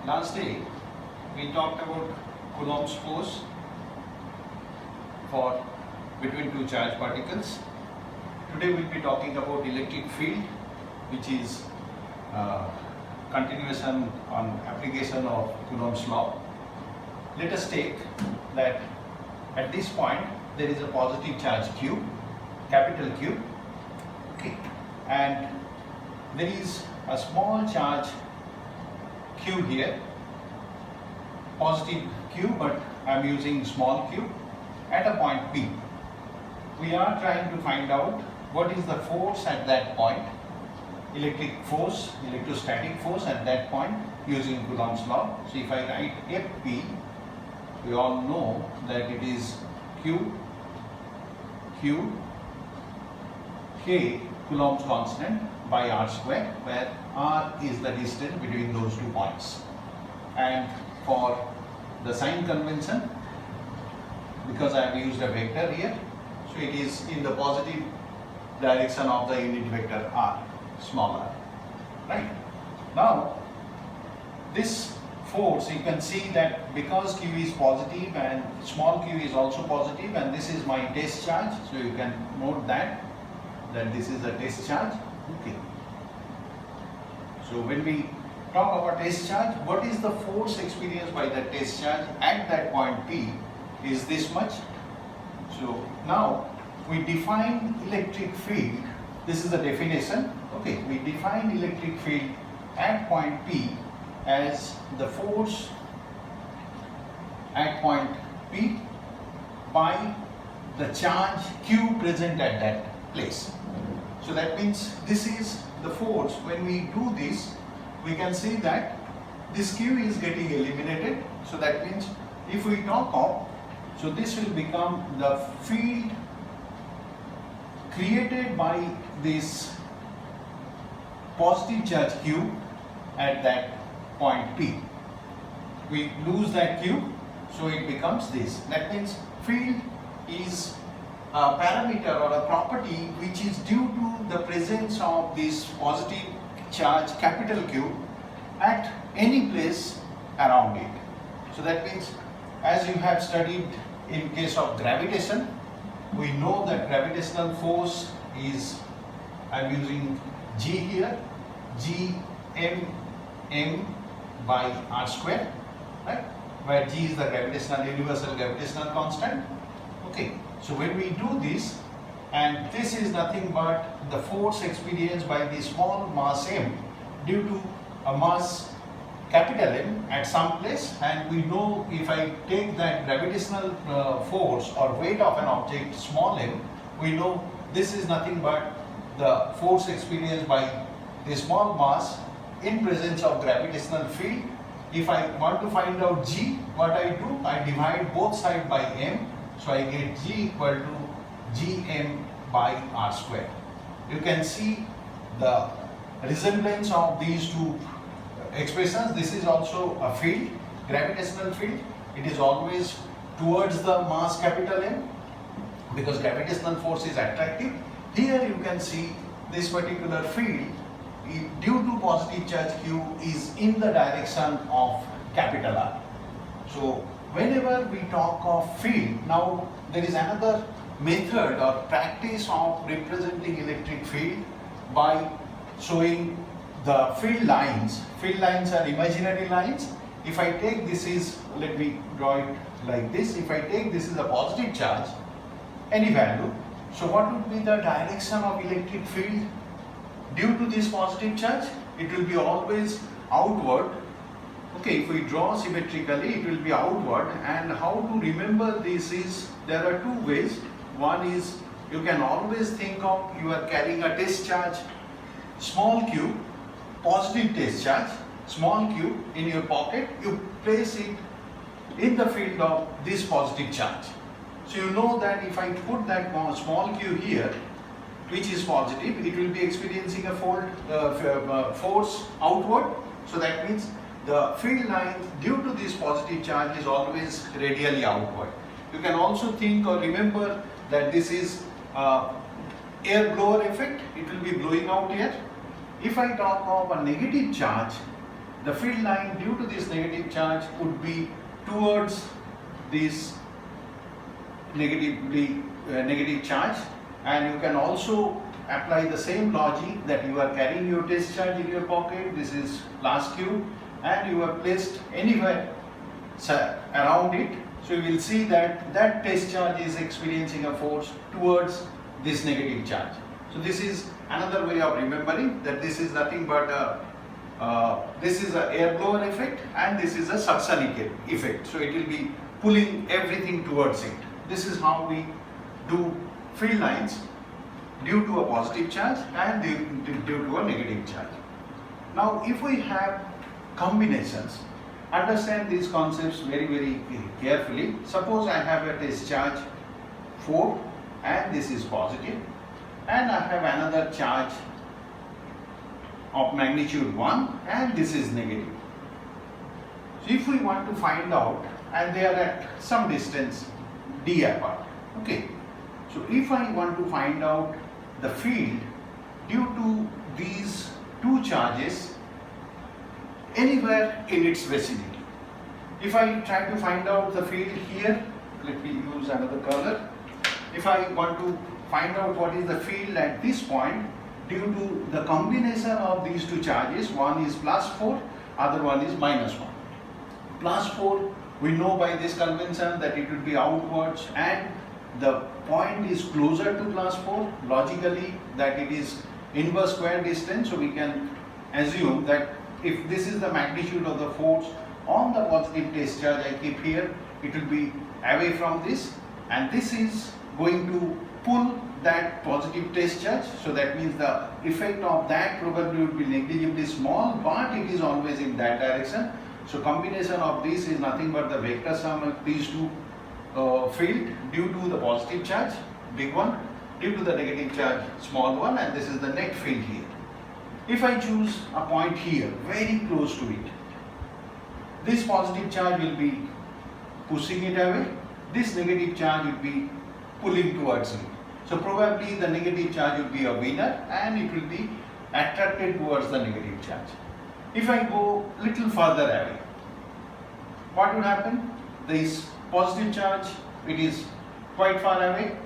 Last day we talked about Coulomb's force for between two charged particles. Today we'll be talking about electric field, which is continuation on application of Coulomb's law. Let us take that at this point there is a positive charge Q, capital Q, okay, and there is a small charge Q here, positive Q, but I am using small q at a point P. We are trying to find out what is the force at that point, electric force, electrostatic force at that point using Coulomb's law. So if I write Fp, we all know that it is Q, K Coulomb's constant by r square, where r is the distance between those 2 points. And for the sign convention, because I have used a vector here, so it is in the positive direction of the unit vector r, small r, right? Now this force, you can see that because q is positive and small q is also positive, and this is my test charge, so you can note that this is a test charge, okay. So when we talk about test charge, what is the force experienced by the test charge at that point P is this much. So now we define electric field. This is the definition, okay. We define electric field at point P as the force at point P by the charge Q present at that place. So that means this is the force. When we do this, we can see that this Q is getting eliminated. So that means if we talk of, so this will become the field created by this positive charge Q at that point P. We lose that Q, so it becomes this. That means field is a parameter or a property which is due to the presence of this positive charge capital Q at any place around it. So that means, as you have studied in case of gravitation, we know that gravitational force is, I am using G here, G m by r square, right, where G is the universal gravitational constant, okay. So when we do this, and this is nothing but the force experienced by the small mass m due to a mass capital M at some place, and we know if I take that gravitational force or weight of an object small m, we know this is nothing but the force experienced by the small mass in presence of gravitational field. If I want to find out G, what I do, I divide both sides by m, so I get G equal to Gm by r square. You can see the resemblance of these two expressions. This is also a field, gravitational field. It is always towards the mass capital M because gravitational force is attractive. Here you can see this particular field due to positive charge Q is in the direction of capital R. So whenever we talk of field, now there is another method or practice of representing electric field by showing the field lines. Field lines are imaginary lines. If I take this is, let me draw it like this, if I take this is a positive charge, any value, so what would be the direction of electric field due to this positive charge? It will be always outward. Okay, if we draw symmetrically, it will be outward. And how to remember this is, there are two ways. One is, you can always think of, you are carrying a test charge, small q, positive test charge, small q in your pocket, you place it in the field of this positive charge. So you know that if I put that small q here, which is positive, it will be experiencing a force outward. So that means the field line due to this positive charge is always radially outward. You can also think or remember that this is air blower effect. It will be blowing out air. If I talk of a negative charge, the field line due to this negative charge would be towards this negative charge, and you can also apply the same logic that you are carrying your test charge in your pocket. This is plus Q, and you have placed anywhere around it. So you will see that that test charge is experiencing a force towards this negative charge. So this is another way of remembering that this is nothing but this is an air blower effect and this is a subsonic effect. So it will be pulling everything towards it. This is how we do field lines due to a positive charge and due to a negative charge. Now if we have combinations, understand these concepts very carefully. Suppose I have a test charge 4 and this is positive, and I have another charge of magnitude 1 and this is negative. So if we want to find out, and they are at some distance d apart, okay. So if I want to find out the field due to these two charges anywhere in its vicinity. If I try to find out the field here, let me use another color. If I want to find out what is the field at this point due to the combination of these two charges, one is plus 4, other one is minus 1. Plus 4, we know by this convention that it will be outwards, and the point is closer to plus 4, logically that it is inverse square distance, so we can assume that if this is the magnitude of the force on the positive test charge I keep here, it will be away from this, and this is going to pull that positive test charge. So that means the effect of that probably would be negligibly small, but it is always in that direction. So combination of this is nothing but the vector sum of these two field due to the positive charge, big one, due to the negative charge, small one, and this is the net field here. If I choose a point here, very close to it, this positive charge will be pushing it away, this negative charge will be pulling towards it. So probably the negative charge will be a winner and it will be attracted towards the negative charge. If I go little further away, what would happen? This positive charge, it is quite far away,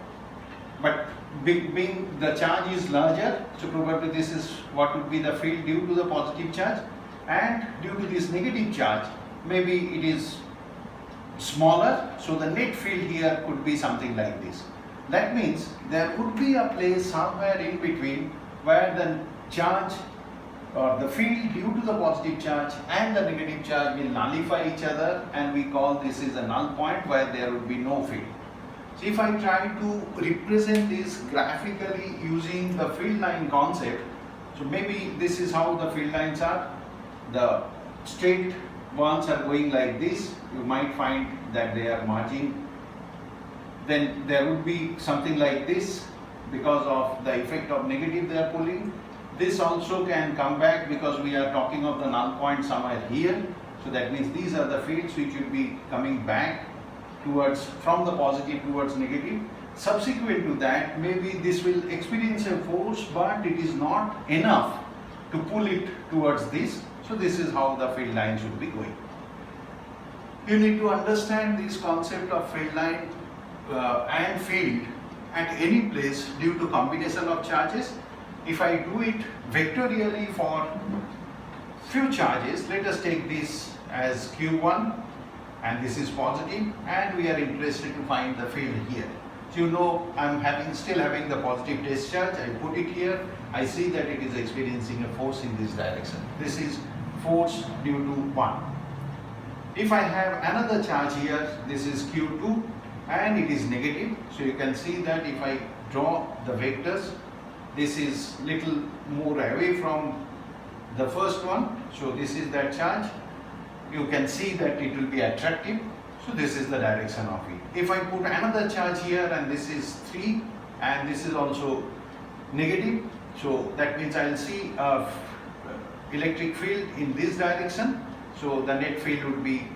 but being the charge is larger, so probably this is what would be the field due to the positive charge, and due to this negative charge, maybe it is smaller, so the net field here could be something like this. That means there could be a place somewhere in between where the charge or the field due to the positive charge and the negative charge will nullify each other, and we call this is a null point where there would be no field. So if I try to represent this graphically using the field line concept, so maybe this is how the field lines are. The straight ones are going like this. You might find that they are merging. Then there would be something like this because of the effect of negative they are pulling. This also can come back because we are talking of the null point somewhere here. So that means these are the fields which will be coming back towards from the positive towards negative. Subsequent to that, maybe this will experience a force, but it is not enough to pull it towards this. So this is how the field line should be going. You need to understand this concept of field line and field at any place due to combination of charges. If I do it vectorially for few charges, let us take this as Q1 and this is positive, and we are interested to find the field here. So you know I'm still having the positive test charge, I put it here, I see that it is experiencing a force in this direction. This is force due to 1. If I have another charge here, this is Q2 and it is negative, so you can see that if I draw the vectors, this is little more away from the first one, so this is that charge. You can see that it will be attractive, so this is the direction of it. If I put another charge here and this is 3 and this is also negative, so that means I will see electric field in this direction, so the net field would be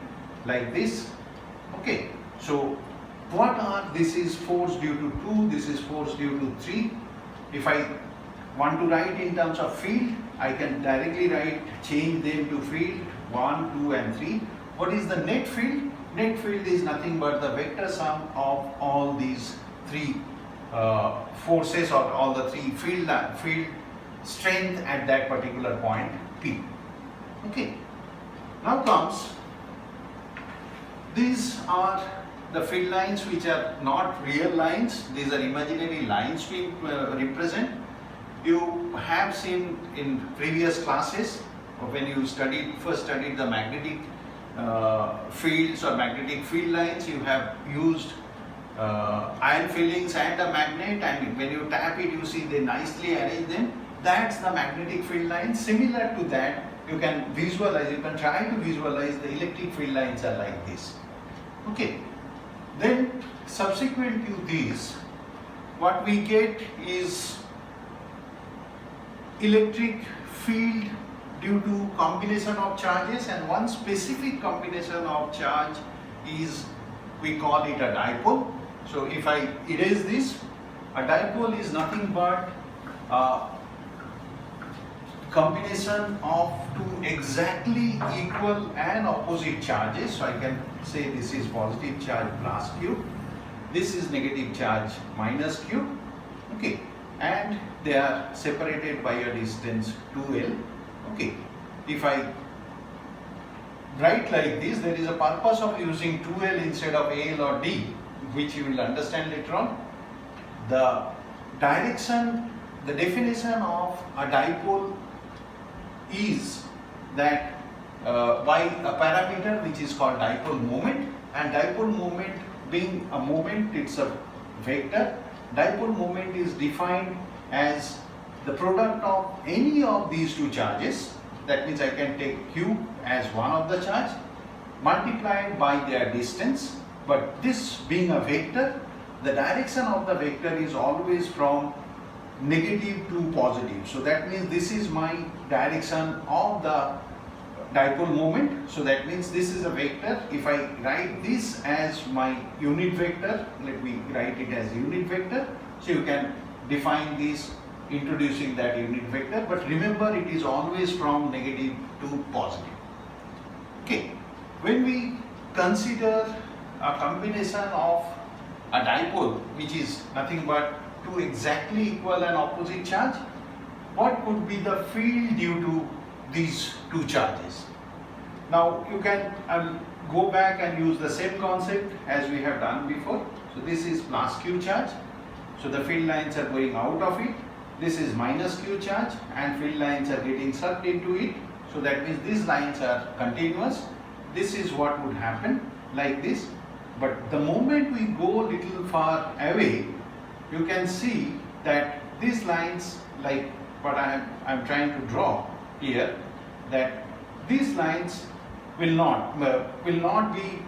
like this. Okay, so what are, this is force due to 2, this is force due to 3. If I want to write in terms of field, I can directly change them to field 1, 2 and 3. What is the net field? Net field is nothing but the vector sum of all these three forces or all the three field strength at that particular point P. Okay. Now comes, these are the field lines which are not real lines. These are imaginary lines we represent. You have seen in previous classes when you first studied the magnetic fields or magnetic field lines, you have used iron fillings and a magnet, and when you tap it you see they nicely arrange them. That's the magnetic field line. Similar to that, you can visualize, you can try to visualize the electric field lines are like this. Okay. Then subsequent to these, what we get is electric field due to combination of charges, and one specific combination of charge is, we call it a dipole. So if I erase this, a dipole is nothing but a combination of two exactly equal and opposite charges. So I can say this is positive charge plus Q, this is negative charge minus Q. Okay, and they are separated by a distance 2L. Okay, if I write like this, there is a purpose of using 2L instead of L or D, which you will understand later on. The direction, the definition of a dipole is that by a parameter which is called dipole moment, and dipole moment being a moment, it's a vector. Dipole moment is defined as the product of any of these two charges. That means I can take Q as one of the charge multiplied by their distance, but this being a vector, the direction of the vector is always from negative to positive. So that means this is my direction of the dipole moment. So that means this is a vector. If I write this as my unit vector, let me write it as unit vector. So you can define this introducing that unit vector, but remember it is always from negative to positive. Okay, when we consider a combination of a dipole which is nothing but two exactly equal and opposite charge, what would be the field due to these two charges? Now you can go back and use the same concept as we have done before. So this is plus Q charge, so the field lines are going out of it. This is minus Q charge and field lines are getting sucked into it. So that means these lines are continuous. This is what would happen like this. But the moment we go little far away, you can see that these lines, like what I'm trying to draw here, that these lines will not be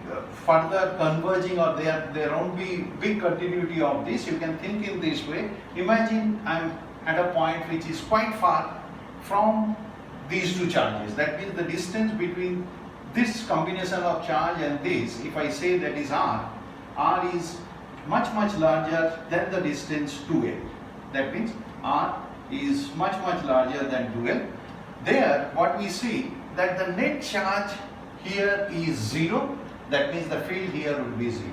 further converging, or there won't be big continuity of this. You can think in this way. Imagine I'm at a point which is quite far from these two charges. That means the distance between this combination of charge and this, if I say that is R is much larger than the distance 2L. That means R is much larger than 2L. There what we see that the net charge here is 0. That means the field here would be 0.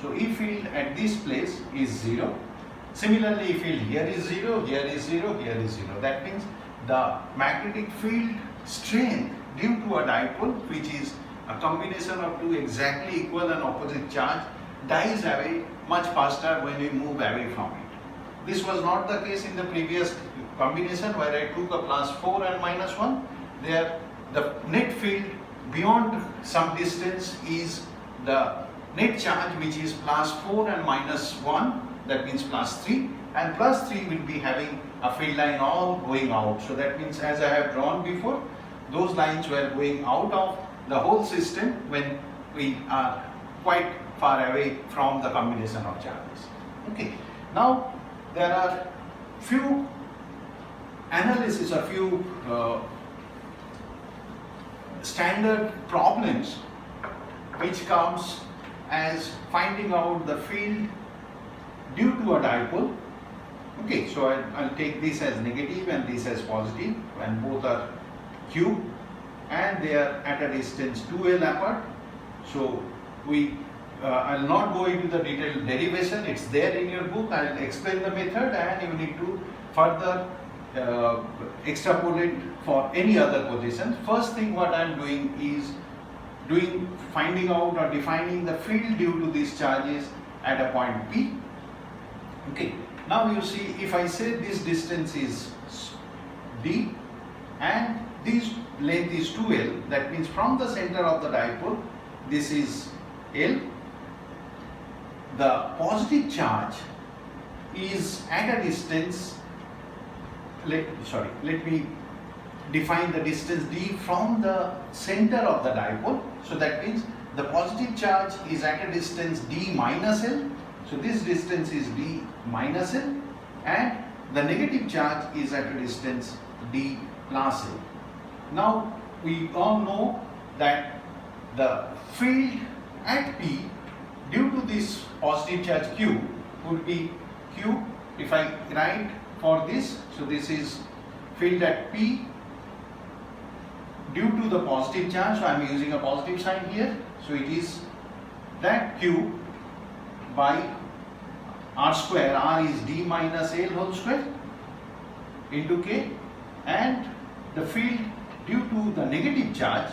So if field at this place is 0, similarly field here is 0, here is 0, here is 0. That means the magnetic field strength due to a dipole, which is a combination of two exactly equal and opposite charge, dies away much faster when we move away from it. This was not the case in the previous combination where I took a plus 4 and minus 1. There the net field beyond some distance is the net charge, which is plus 4 and minus 1, that means plus 3, and plus 3 will be having a field line all going out. So that means, as I have drawn before, those lines were going out of the whole system when we are quite far away from the combination of charges. Okay. Now there are few analysis or few standard problems which comes as finding out the field due to a dipole. Okay, so I'll take this as negative and this as positive, and both are Q. and they are at a distance 2L apart. So I'll not go into the detailed derivation, it's there in your book. I'll explain the method and you need to further extrapolate for any other position. First thing what I'm doing is finding out or defining the field due to these charges at a point P. Okay, now you see, if I say this distance is D and this length is 2L, that means from the center of the dipole, this is L. The positive charge is at a distance, let me define the distance D from the center of the dipole. So that means the positive charge is at a distance D minus L. So this distance is D minus L, and the negative charge is at a distance D plus L. Now we all know that the field at P due to this positive charge Q would be Q. If I write for this, so this is field at P due to the positive charge, so I am using a positive sign here. So it is that Q by R square. R is D minus L whole square into K, and the field due to the negative charge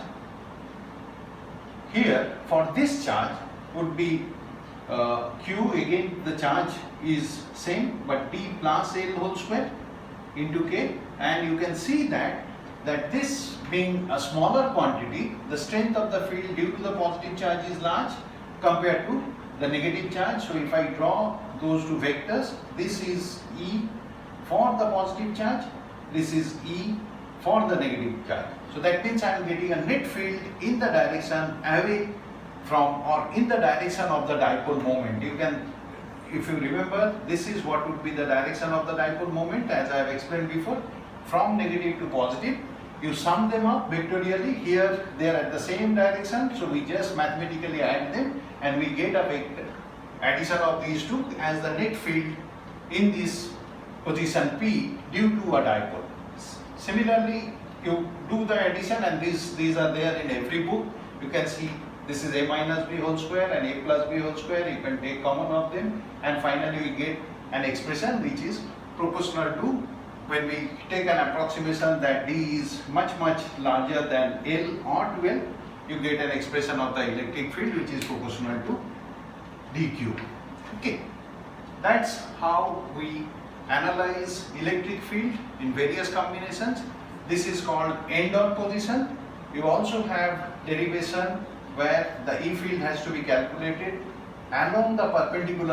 here for this charge would be Q, again the charge is same, but D plus L whole square into K, and you can see that this being a smaller quantity, the strength of the field due to the positive charge is large compared to the negative charge. So if I draw those two vectors, this is E for the positive charge, this is E for the negative charge. So that means I am getting a net field in the direction away from, or in the direction of the dipole moment. You can, if you remember, this is what would be the direction of the dipole moment, as I have explained before, from negative to positive. You sum them up vectorially. Here they are at the same direction, so we just mathematically add them and we get a vector addition of these two as the net field in this position P due to a dipole. Similarly, you do the addition, and these are there in every book. You can see this is A minus B whole square and A plus B whole square. You can take common of them, and finally we get an expression which is proportional to, when we take an approximation that D is much larger than L or 2L, you get an expression of the electric field which is proportional to dq. Okay, that's how we analyze electric field in various combinations. This is called end-on position. You also have derivation where the E field has to be calculated along the perpendicular